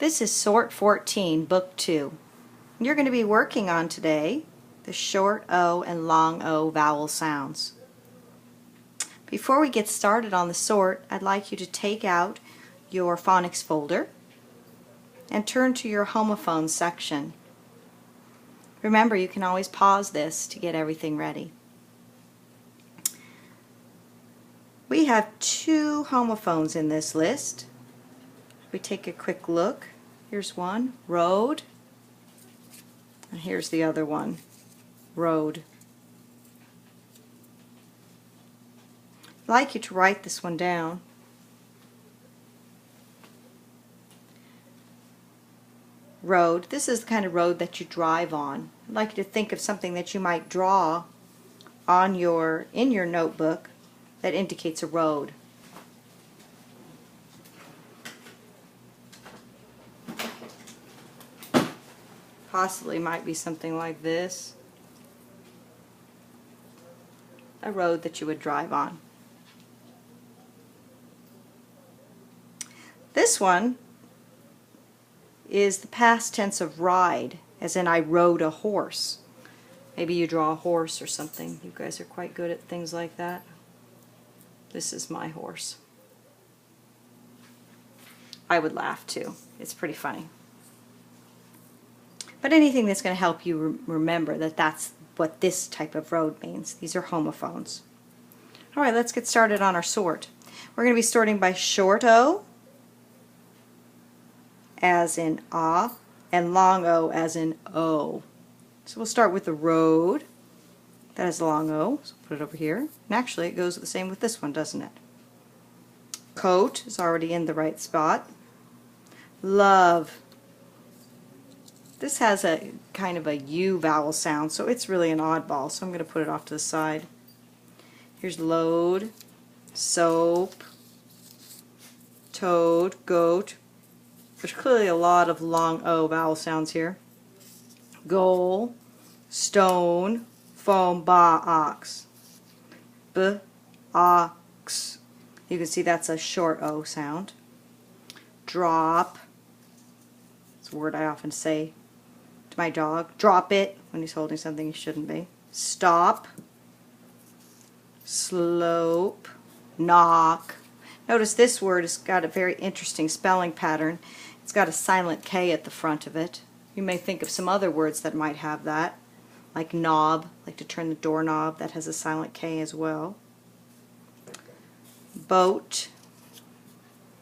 This is Sort 14, Book 2. You're going to be working on today the short O and long O vowel sounds. Before we get started on the sort, I'd like you to take out your phonics folder and turn to your homophones section. Remember, you can always pause this to get everything ready. We have 2 homophones in this list. We take a quick look. Here's one, road, and here's the other one, road. I'd like you to write this one down. Road. This is the kind of road that you drive on. I'd like you to think of something that you might draw on in your notebook that indicates a road. Possibly might be something like this. A road that you would drive on. This one is the past tense of ride, as in I rode a horse. Maybe you draw a horse or something. You guys are quite good at things like that. This is my horse. I would laugh too. It's pretty funny. But anything that's going to help you remember that that's what this type of road means. These are homophones. Alright, let's get started on our sort. We're going to be sorting by short O, as in ah, and long O as in O. So we'll start with the road. That is long O, so put it over here. And actually it goes the same with this one, doesn't it? Coat is already in the right spot. Love. This has a kind of a U vowel sound, so it's really an oddball, so I'm going to put it off to the side. Here's load, soap, toad, goat. There's clearly a lot of long O vowel sounds here. Goal, stone, foam, ba, ox. B, ox. You can see that's a short O sound. Drop. It's a word I often say to my dog. Drop it when he's holding something he shouldn't be. Stop. Slope. Knock. Notice this word has got a very interesting spelling pattern. It's got a silent K at the front of it. You may think of some other words that might have that, like knob, like to turn the doorknob, that has a silent K as well. Boat.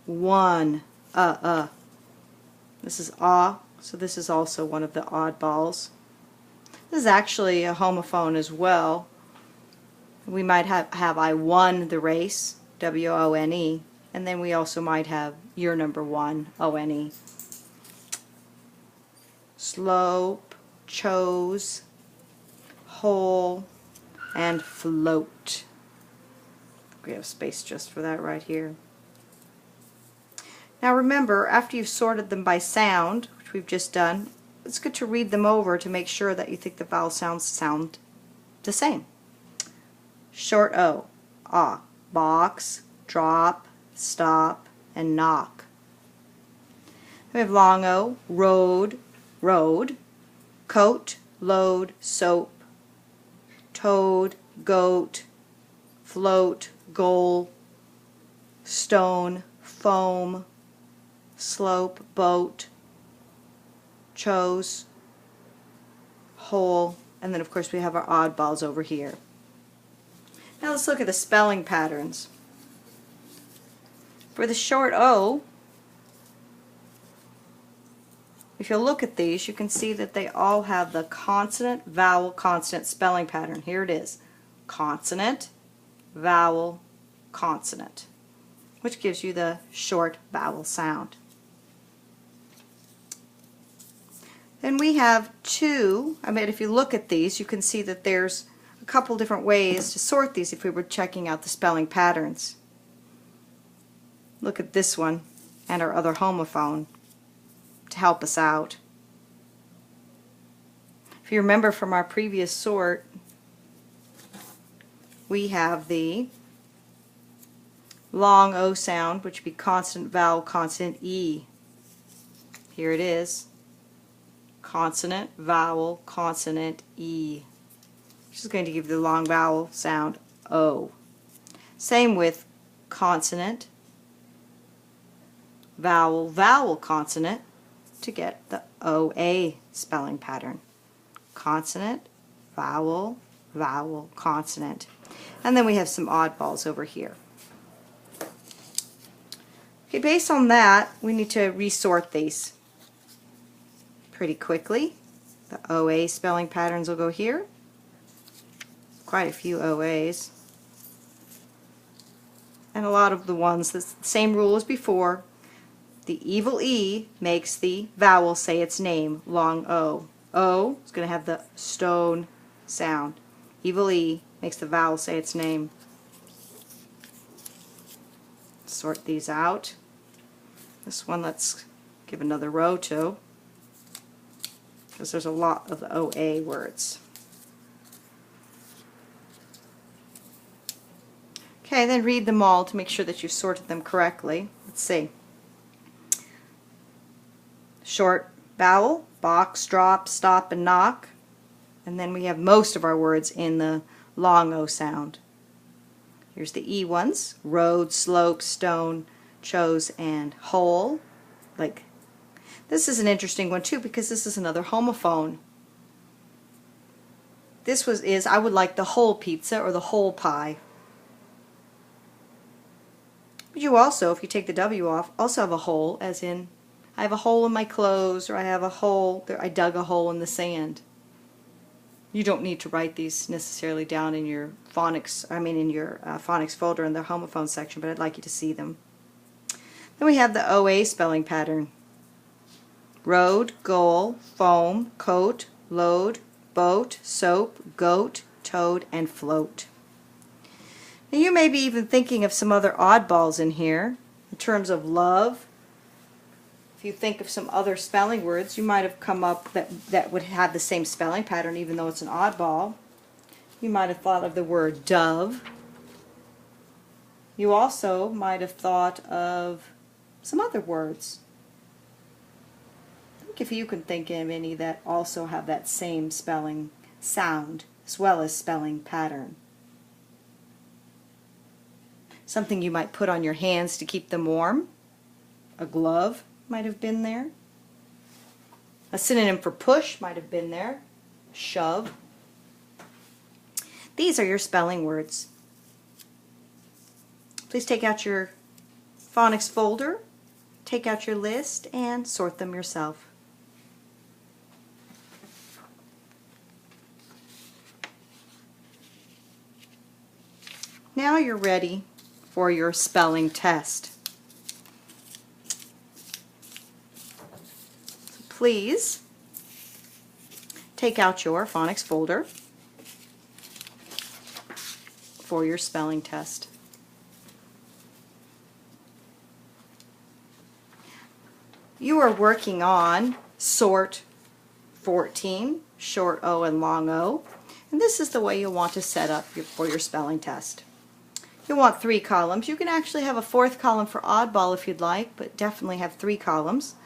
One. This is ah, so this is also one of the oddballs. This is actually a homophone as well. We might have I won the race, W-O-N-E, and then we also might have you're number 1, O-N-E. Slope, chose, whole, and float. We have space just for that right here. Now remember, after you've sorted them by sound, which we've just done, it's good to read them over to make sure that you think the vowel sounds sound the same. Short O, ah, box, drop, stop, and knock. We have long O, road, road, coat, load, soap, toad, goat, float, goal, stone, foam, slope, boat, chose, whole, and then of course we have our oddballs over here. Now let's look at the spelling patterns. For the short O, if you look at these, you can see that they all have the consonant, vowel, consonant spelling pattern. Here it is. Consonant, vowel, consonant, which gives you the short vowel sound. Then we have 2, if you look at these, you can see that there's a couple different ways to sort these if we were checking out the spelling patterns. Look at this one and our other homophone to help us out. If you remember from our previous sort, we have the long O sound, which would be consonant, vowel, consonant, E. Here it is. Consonant, vowel, consonant, E. Which is going to give the long vowel sound O. Same with consonant, vowel, vowel, consonant to get the OA spelling pattern. Consonant, vowel, vowel, consonant. And then we have some oddballs over here. Okay, based on that, we need to resort these pretty quickly. The OA spelling patterns will go here. Quite a few OAs. And a lot of the ones, the same rule as before. The evil E makes the vowel say its name, long O. O is going to have the stone sound. Evil E makes the vowel say its name. Sort these out. This one let's give another row to, because there's a lot of the OA words. Okay, then read them all to make sure that you've sorted them correctly. Let's see. Short vowel, box, drop, stop, and knock. And then we have most of our words in the long O sound. Here's the E ones: road, slope, stone, chose, and hole. Like, this is an interesting one too, because this is another homophone. This is I would like the whole pizza or the whole pie. But you also, if you take the W off, also have a hole, as in I have a hole in my clothes, or I have a hole, I dug a hole in the sand. You don't need to write these necessarily down in your phonics, in your phonics folder in the homophone section, but I'd like you to see them. Then we have the OA spelling pattern. Road, goal, foam, coat, load, boat, soap, goat, toad, and float. Now you may be even thinking of some other oddballs in here in terms of love. If you think of some other spelling words, you might have come up that would have the same spelling pattern even though it's an oddball. You might have thought of the word dove. You also might have thought of some other words. Think if you can think of any that also have that same spelling sound as well as spelling pattern. Something you might put on your hands to keep them warm. A glove might have been there. A synonym for push might have been there. Shove. These are your spelling words. Please take out your phonics folder, take out your list, and sort them yourself. Now you're ready for your spelling test. So please take out your phonics folder for your spelling test. You are working on sort 14, short O and long O, and this is the way you'll want to set up for your spelling test. You'll want 3 columns. You can actually have a 4th column for oddball if you'd like, but definitely have 3 columns.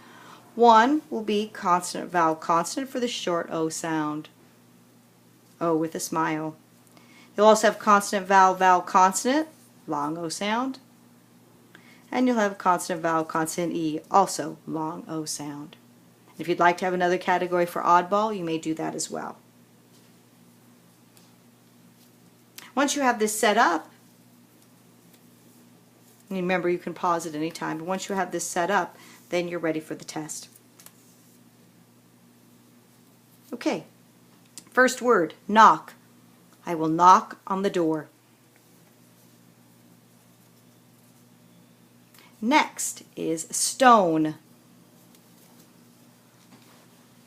One will be consonant, vowel, consonant for the short O sound. O with a smile. You'll also have consonant, vowel, vowel, consonant, long O sound. And you'll have consonant, vowel, consonant, E, also long O sound. If you'd like to have another category for oddball, you may do that as well. Once you have this set up, and remember you can pause at any time, but once you have this set up, then you're ready for the test. Okay, first word, knock. I will knock on the door. Next is stone.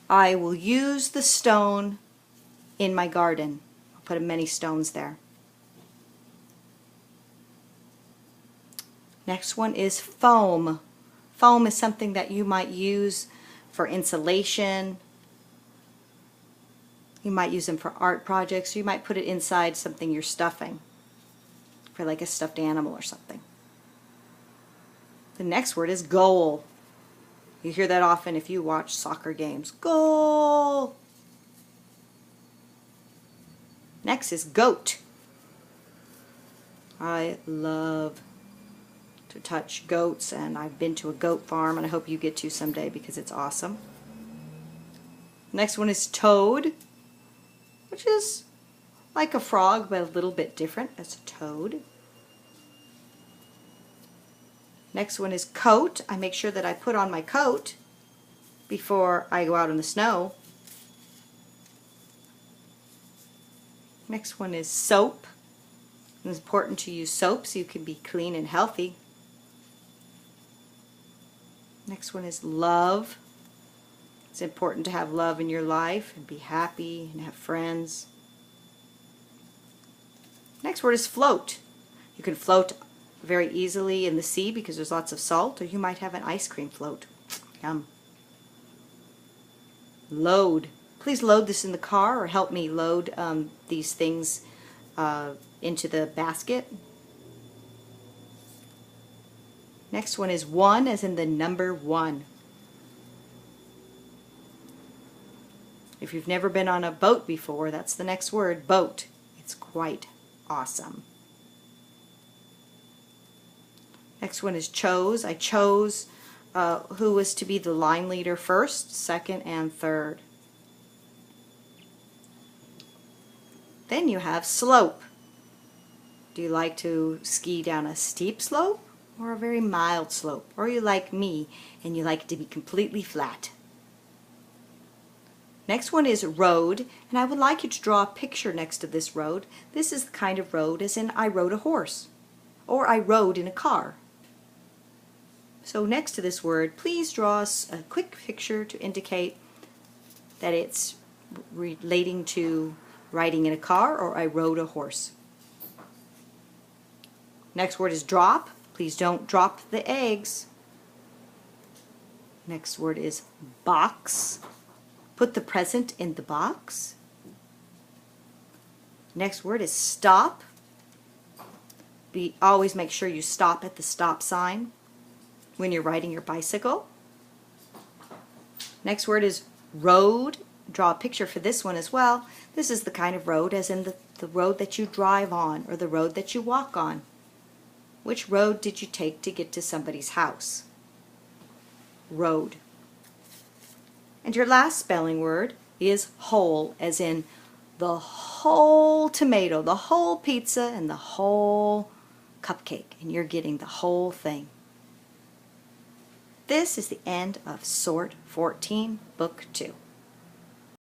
I will use the stone in my garden. I'll put many stones there. Next one is foam. Foam is something that you might use for insulation. You might use them for art projects. You might put it inside something you're stuffing, for like a stuffed animal or something. The next word is goal. You hear that often if you watch soccer games. Goal! Next is goat. I love to touch goats, and I've been to a goat farm, and I hope you get to someday because it's awesome. Next one is toad, which is like a frog but a little bit different. That's a toad. Next one is coat. I make sure that I put on my coat before I go out in the snow. Next one is soap. It's important to use soap so you can be clean and healthy. Next one is love. It's important to have love in your life and be happy and have friends. Next word is float. You can float very easily in the sea because there's lots of salt, or you might have an ice cream float. Yum. Load. Please load this in the car, or help me load these things into the basket. Next one is one, as in the number 1. If you've never been on a boat before, that's the next word, boat. It's quite awesome. Next one is chose. I chose who was to be the line leader first, second, and third. Then you have slope. Do you like to ski down a steep slope or a very mild slope? Or you like me and you like it to be completely flat? Next one is road, and I would like you to draw a picture next to this road. This is the kind of road as in I rode a horse, or I rode in a car. So next to this word, please draw us a quick picture to indicate that it's relating to riding in a car or I rode a horse. Next word is drop. Please don't drop the eggs. Next word is box. Put the present in the box. Next word is stop. Always make sure you stop at the stop sign when you're riding your bicycle. Next word is road. Draw a picture for this one as well. This is the kind of road as in the road that you drive on or the road that you walk on. Which road did you take to get to somebody's house? Road. And your last spelling word is whole, as in the whole tomato, the whole pizza, and the whole cupcake. And you're getting the whole thing. This is the end of Sort 14, Book 2.